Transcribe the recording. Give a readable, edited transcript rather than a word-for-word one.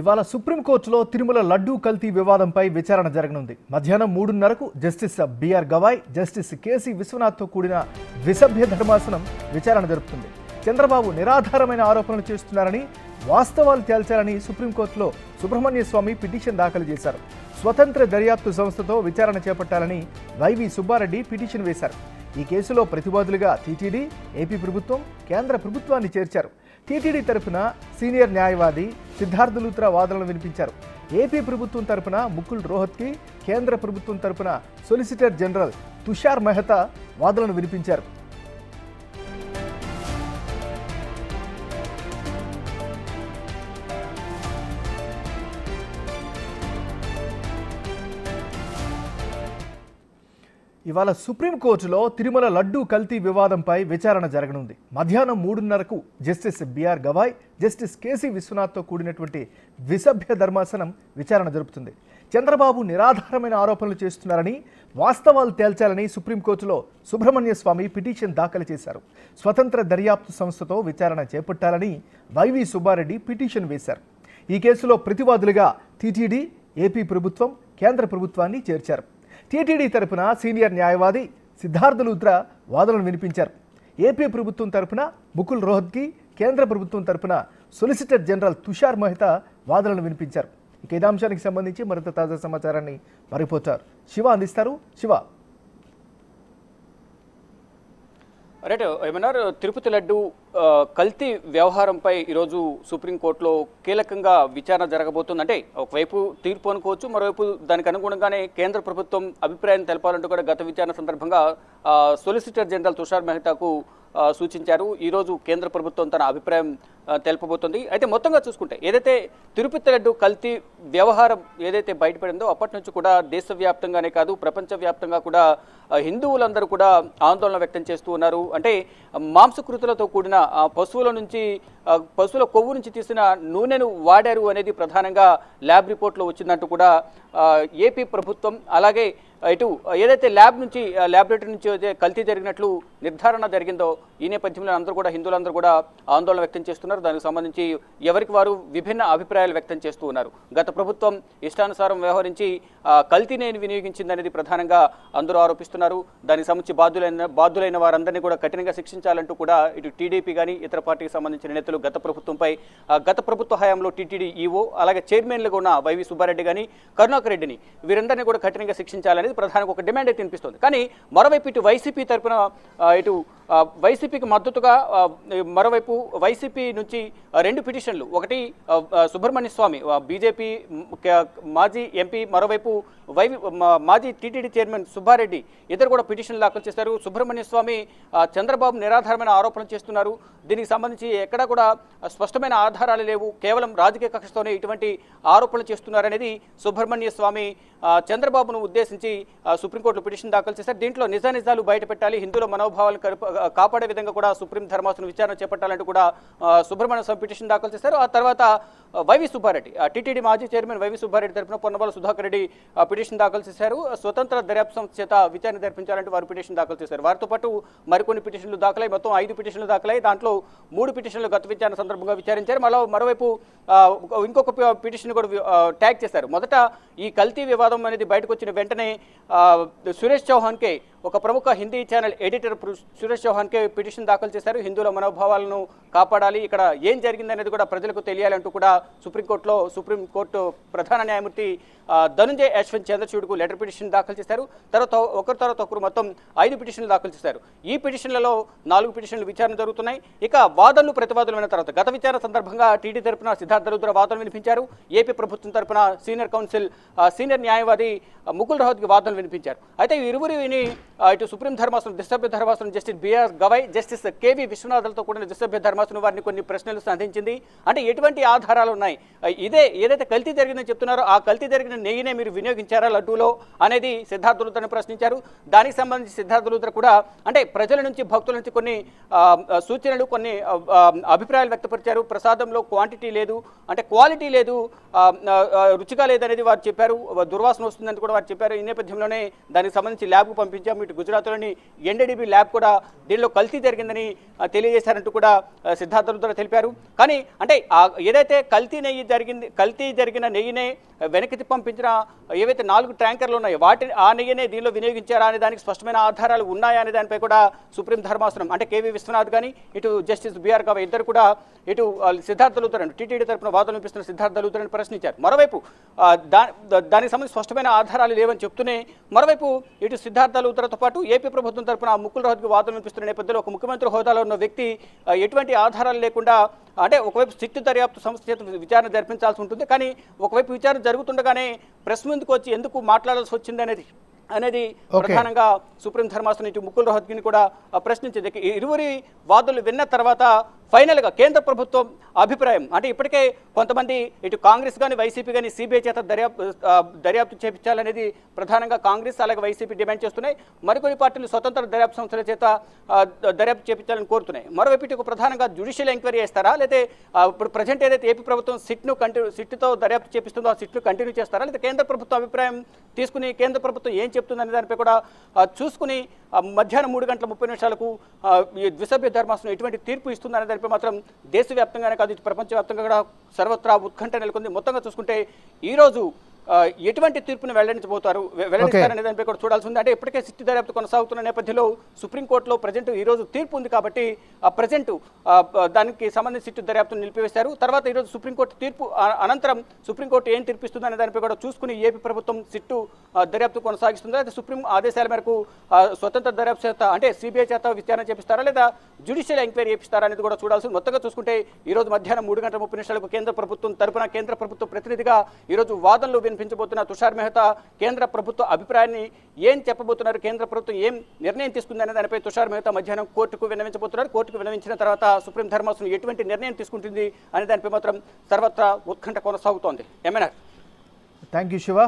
ఇవాళ సుప్రీంకోర్టులో తిరుమల లడ్డూ కల్తీ వివాదంపై విచారణ జరగనుంది. మధ్యాహ్నం 3:30కు justice BR Gavai, justice KC విశ్వనాథ్తో కూడిన ద్విసభ్య ధర్మాసనం విచారణ జరుపుతుంది. చంద్రబాబు నిరాధారమైన ఆరోపణలు చేస్తున్నారని, వాస్తవాలు తేల్చాలని సుప్రీంకోర్టులో సుబ్రహ్మణ్య స్వామి పిటిషన్ దాఖలు చేశారు. స్వతంత్ర దర్యాప్తు సంస్థతో విచారణ చేపట్టాలని వైవి సుబ్బారెడ్డి పిటిషన్ వేశారు. ఈ కేసులో ప్రతివాదులుగా టీటీడీ, ఏపీ ప్రభుత్వం, కేంద్ర ప్రభుత్వాన్ని చేర్చారు. టీటీడీ తరపున సీనియర్ న్యాయవాది సిద్ధార్థ లూత్రా వాదనలు వినిపించారు. ఏపీ ప్రభుత్వం తరపున ముకుల్ రోహత్కి, కేంద్ర ప్రభుత్వం తరపున సొలిసిటర్ జనరల్ తుషార్ మెహతా వాదనలు వినిపించారు. ఇవాళ సుప్రీంకోర్టులో తిరుమల లడ్డూ కల్తీ వివాదంపై విచారణ జరగనుంది. మధ్యాహ్నం 3:30కు justice BR Gavai, justice KC విశ్వనాథ్తో కూడినటువంటి ద్విసభ్య ధర్మాసనం విచారణ జరుపుతుంది. చంద్రబాబు నిరాధారమైన ఆరోపణలు చేస్తున్నారని, వాస్తవాలు తేల్చాలని సుప్రీంకోర్టులో సుబ్రహ్మణ్య స్వామి పిటిషన్ దాఖలు చేశారు. స్వతంత్ర దర్యాప్తు సంస్థతో విచారణ చేపట్టాలని వైవి సుబ్బారెడ్డి పిటిషన్ వేశారు. ఈ కేసులో ప్రతివాదులుగా టీటీడీ, ఏపీ ప్రభుత్వం, కేంద్ర ప్రభుత్వాన్ని చేర్చారు. టీటీడీ తరపున సీనియర్ న్యాయవాది సిద్ధార్థ లూత్రా వాదనలు వినిపించారు. ఏపీ ప్రభుత్వం తరపున ముకుల్ రోహత్కి, కేంద్ర ప్రభుత్వం తరపున సొలిసిటర్ జనరల్ తుషార్ మెహతా వాదనలు వినిపించారు. ఇక ఇదే అంశానికి సంబంధించి మరింత తాజా సమాచారాన్ని మా రిపోర్టర్ శివ అందిస్తారు. శివ, రైట్ ఏమన్నారు, తిరుపతి లడ్డు కల్తీ వ్యవహారంపై ఈరోజు సుప్రీంకోర్టులో కీలకంగా విచారణ జరగబోతుంది. అంటే ఒకవైపు తీర్పు అనుకోవచ్చు, మరోవైపు దానికి అనుగుణంగానే కేంద్ర ప్రభుత్వం అభిప్రాయం తెలపాలంటూ కూడా గత విచారణ సందర్భంగా సొలిసిటర్ జనరల్ తుషార్ మెహతాకు సూచించారు. ఈరోజు కేంద్ర ప్రభుత్వం తన అభిప్రాయం తెలపబోతుంది. అయితే మొత్తంగా చూసుకుంటే ఏదైతే తిరుపతి లడ్డు కల్తీ వ్యవహారం ఏదైతే బయటపడిందో అప్పటి నుంచి కూడా దేశవ్యాప్తంగానే కాదు ప్రపంచవ్యాప్తంగా కూడా హిందువులందరూ కూడా ఆందోళన వ్యక్తం చేస్తూ ఉన్నారు. అంటే మాంసకృతులతో కూడిన పశువుల కొవ్వు నుంచి తీసిన నూనెను వాడారు అనేది ప్రధానంగా ల్యాబ్ రిపోర్ట్లో వచ్చిందంటూ కూడా ఏపీ ప్రభుత్వం, అలాగే ఇటు ఏదైతే ల్యాబొరేటరీ నుంచి అయితే కల్తీ జరిగినట్లు నిర్ధారణ జరిగిందో ఈ నేపథ్యంలో అందరూ కూడా హిందువులందరూ కూడా ఆందోళన వ్యక్తం చేస్తున్నారు. దానికి సంబంధించి ఎవరికి వారు విభిన్న అభిప్రాయాలు వ్యక్తం చేస్తూ ఉన్నారు. గత ప్రభుత్వం ఇష్టానుసారం వ్యవహరించి కల్తీని వినియోగించిందనేది ప్రధానంగా అందరూ ఆరోపిస్తున్నారు. దానికి సంబంధించి బాధ్యులైన వారందరినీ కూడా కఠినంగా శిక్షించాలంటూ కూడా ఇటు టీడీపీ కానీ ఇతర పార్టీకి సంబంధించిన నేతలు గత ప్రభుత్వ హయాంలో టీటీడీ ఈవో, అలాగే చైర్మన్లుగా ఉన్న వైవి సుబ్బారెడ్డి కానీ కరుణాకర్ రెడ్డిని వీరందరినీ కూడా కఠినంగా శిక్షించాలని ప్రధానంగా ఒక డిమాండ్ అయితే వినిపిస్తుంది. కానీ మరోవైపు ఇటు వైసీపీ తరపున వైసీపీకి మద్దతుగా మరోవైపు వైసీపీ నుంచి రెండు పిటిషన్లు, ఒకటి సుబ్రహ్మణ్య స్వామి బీజేపీ మాజీ ఎంపీ, మరోవైపు మాజీ టీటీడీ చైర్మన్ సుబ్బారెడ్డి ఇద్దరు కూడా పిటిషన్లు దాఖలు చేశారు. సుబ్రహ్మణ్య స్వామి చంద్రబాబు నిరాధారమైన ఆరోపణలు చేస్తున్నారు, దీనికి సంబంధించి ఎక్కడా కూడా స్పష్టమైన ఆధారాలు లేవు, కేవలం రాజకీయ కక్షతోనే ఇటువంటి ఆరోపణలు చేస్తున్నారనేది సుబ్రహ్మణ్య స్వామి చంద్రబాబును ఉద్దేశించి సుప్రీంకోర్టులో పిటిషన్ దాఖలు చేశారు. దీంట్లో నిజాలు బయటపెట్టాలి, హిందువుల మనోభావాలను కాపాడే విధంగా కూడా సుప్రీం ధర్మాసనం విచారణ చేపట్టాలంటూ కూడా సుబ్రహ్మణ్య స్వామి పిటిషన్ దాఖలు చేశారు. ఆ తర్వాత వైవి సుబ్బారెడ్డి, టీటీడీ మాజీ చైర్మన్ వైవి సుబ్బారెడ్డి తరఫున పొన్నవాళ్ళ సుధాకర్ రెడ్డి పిటిషన్ దాఖలు చేశారు. స్వతంత్ర దర్యాప్తు సంస్థ చేత విచారణ జరిపించాలంటూ వారు పిటిషన్ దాఖలు చేశారు. వారితో పాటు మరికొన్ని పిటిషన్లు దాఖలై మొత్తం 5 పిటిషన్లు దాఖలై దాంట్లో 3 పిటిషన్లు గత విచారణ సందర్భంగా విచారించారు. మరోవైపు ఇంకొక పిటిషన్ కూడా ట్యాగ్ చేశారు. మొదట ఈ కల్తీ వివాదం అనేది బయటకు వచ్చిన వెంటనే సురేష్ చౌహాన్కే, ఒక ప్రముఖ హిందీ ఛానల్ ఎడిటర్ సురేష్ చౌహాన్కే పిటిషన్ దాఖలు చేశారు. హిందువుల మనోభావాలను కాపాడాలి, ఇక్కడ ఏం జరిగిందనేది కూడా ప్రజలకు తెలియాలంటూ కూడా సుప్రీంకోర్టు ప్రధాన న్యాయమూర్తి ధనుంజయ్ యశ్వంత్ చంద్రచూడ్కు లెటర్ పిటిషన్ దాఖలు చేశారు. తర్వాత ఒకరు మొత్తం 5 పిటిషన్లు దాఖలు చేశారు. ఈ పిటిషన్లలో 4 పిటిషన్లు విచారణ జరుగుతున్నాయి. ఇక వాదనలు ప్రతివాదనలు అయిన తర్వాత గత విచారణ సందర్భంగా టీడీ తరపున సిద్ధార్థ లూత్రా వాదనలు వినిపించారు. ఏపీ ప్రభుత్వం తరపున సీనియర్ న్యాయవాది ముకుల్ రోహత్కి వాదనలు వినిపించారు. అయితే ఇరువురిని ఇటు సుప్రీం ధర్మాసనం ద్విసభ్య ధర్మాసనం justice BR Gavai, justice KV విశ్వనాథ్లతో కూడిన ద్విసభ్య ధర్మాసనం వారిని కొన్ని ప్రశ్నలు సంధించింది. అంటే ఎటువంటి ఆధారాలు ఉన్నాయి, ఏదైతే కల్తీ జరిగిందని చెప్తున్నారో ఆ కల్తీ జరిగిన నెయ్యినే మీరు వినియోగించారా లడ్డూలో అనేది సిద్ధార్థ లూత్రాను ప్రశ్నించారు. దానికి సంబంధించి సిద్ధార్థ లూత్రా కూడా అంటే ప్రజల నుంచి, భక్తుల నుంచి కొన్ని సూచనలు, కొన్ని అభిప్రాయాలు వ్యక్తపరిచారు. ప్రసాదంలో క్వాంటిటీ లేదు, అంటే క్వాలిటీ లేదు, రుచిగా లేదనేది వారు చెప్పారు, దుర్వాసన వస్తుందని కూడా వారు చెప్పారు. ఈ నేపథ్యంలోనే దానికి సంబంధించి ల్యాబ్కు పంపించాము. ఇటు గుజరాత్లోని ఎన్డీడీబీ ల్యాబ్ కూడా దీనిలో కల్తీ జరిగిందని తెలియజేశారంటూ కూడా సిద్ధార్థ లుత్రా తెలిపారు. కానీ అంటే ఏదైతే కల్తీ జరిగిన నెయ్యినే వెనక్కి పంపించిన ఏవైతే 4 ట్యాంకర్లు ఉన్నాయో ఆ నెయ్యినే దీనిలో వినియోగించారా అనే దానికి స్పష్టమైన ఆధారాలు ఉన్నాయా అనే దానిపై కూడా సుప్రీం ధర్మాసనం అంటే కేవీ విశ్వనాథ్ కానీ ఇటు జస్టిస్ బిఆర్ గవాయ్ ఇద్దరు కూడా ఇటు సిద్ధార్థ లుత్రాను టీటీడీ తరపున వాదనలు వినిపిస్తున్న సిద్ధార్థ లుత్రాను ప్రశ్నించారు. మరోవైపు దానికి సంబంధించి స్పష్టమైన ఆధారాలు లేవని చెప్తూనే మరోవైపు ఇటు సిద్ధార్థ లుత్రాతో పాటు ఏపీ ప్రభుత్వం తరపున ముకుల్ రోహత్గి వాదనలు వినిపిస్తున్న నేపథ్యంలో ఒక ముఖ్యమంత్రి హోదాలో ఉన్న వ్యక్తి ఎటువంటి ఆధారాలు లేకుండా అంటే ఒకవైపు సిట్టు దర్యాప్తు సంస్థ చేత విచారణ జరిపించాల్సి ఉంటుంది. కానీ ఒకవైపు విచారణ జరుగుతుండగానే ప్రెస్ ముందుకు వచ్చి ఎందుకు మాట్లాడాల్సి వచ్చింది అనేది ప్రధానంగా సుప్రీం ధర్మాసనం ఇటు ముకుల్ రోహత్గిని కూడా ప్రశ్నించింది. ఇరువురి వాదనలు విన్న తర్వాత ఫైనల్గా కేంద్ర ప్రభుత్వం అభిప్రాయం అంటే ఇప్పటికే కొంతమంది ఇటు కాంగ్రెస్ కానీ వైసీపీ కానీ సిబిఐ చేత దర్యాప్తు చేపించాలనేది ప్రధానంగా కాంగ్రెస్ అలాగే వైసీపీ డిమాండ్ చేస్తున్నాయి. మరికొన్ని పార్టీలు స్వతంత్ర దర్యాప్తు సంస్థల చేత దర్యాప్తు చేపించాలని కోరుతున్నాయి. మరోవైపు ఇటు ప్రధానంగా జ్యుడిషియల్ ఎంక్వైరీ చేస్తారా లేదా ఇప్పుడు ప్రజెంట్ ఏదైతే ఏపీ ప్రభుత్వం సిట్తో దర్యాప్తు చేపిస్తుందో ఆ సిట్ను కంటిన్యూ చేస్తారా లేదా కేంద్ర ప్రభుత్వం అభిప్రాయం తీసుకుని కేంద్ర ప్రభుత్వం ఏం చెప్తుందనే దానిపై కూడా చూసుకుని మధ్యాహ్నం 3:30 ఈ ద్విసభ్య ధర్మాసనం ఎటువంటి తీర్పు ఇస్తుందనే దానిపై మాత్రం దేశవ్యాప్తంగానే కాదు ప్రపంచవ్యాప్తంగా కూడా సర్వత్రా ఉత్కంఠ నెలకొంది. మొత్తంగా చూసుకుంటే ఈరోజు ఎటువంటి తీర్పును వెల్లడిస్తారనే దానిపై కూడా చూడాల్సి ఉంది. అంటే ఇప్పటికే సిట్టు దర్యాప్తు కొనసాగుతున్న నేపథ్యంలో సుప్రీంకోర్టులో ప్రజెంట్ ఈరోజు తీర్పు ఉంది కాబట్టి ప్రజెంట్ దానికి సంబంధించి సిట్టు దర్యాప్తును నిలిపివేశారు. తర్వాత ఈరోజు సుప్రీంకోర్టు తీర్పు అనంతరం సుప్రీంకోర్టు ఏం తీర్పిస్తుందనే దానిపై కూడా చూసుకుని ఏపీ ప్రభుత్వం సిట్టు దర్యాప్తు కొనసాగిస్తుందా లేదా సుప్రీం ఆదేశాల మేరకు స్వతంత్ర దర్యాప్తు చేత అంటే సిబిఐ చేత విచారణ చేపిస్తారా లేదా జ్యుడిషియల్ ఎంక్వైరీ చేపిస్తారా అనేది కూడా చూడాల్సి. మొత్తంగా చూసుకుంటే ఈరోజు మధ్యాహ్నం 3:30 కేంద్ర ప్రభుత్వం తరపున కేంద్ర ప్రభుత్వ ప్రతినిధిగా ఈరోజు వాదనలు వినిపించబోతున్న తుషార్ మెహతా కేంద్ర ప్రభుత్వ అభిప్రాయాన్ని ఏం చెప్పబోతున్నారు, కేంద్ర ప్రభుత్వం ఏం నిర్ణయం తీసుకుందనే దానిపై తుషార్ మెహతా మధ్యాహ్నం కోర్టుకు విన్నవించబోతున్నారు. కోర్టుకు విన్నవించిన తర్వాత సుప్రీం ధర్మాసనం ఎటువంటి నిర్ణయం తీసుకుంటుంది అనే దానిపై మాత్రం సర్వత్రా ఉత్కంఠ కొనసాగుతోంది. ఎంఎన్ఆర్. Thank you Shiva.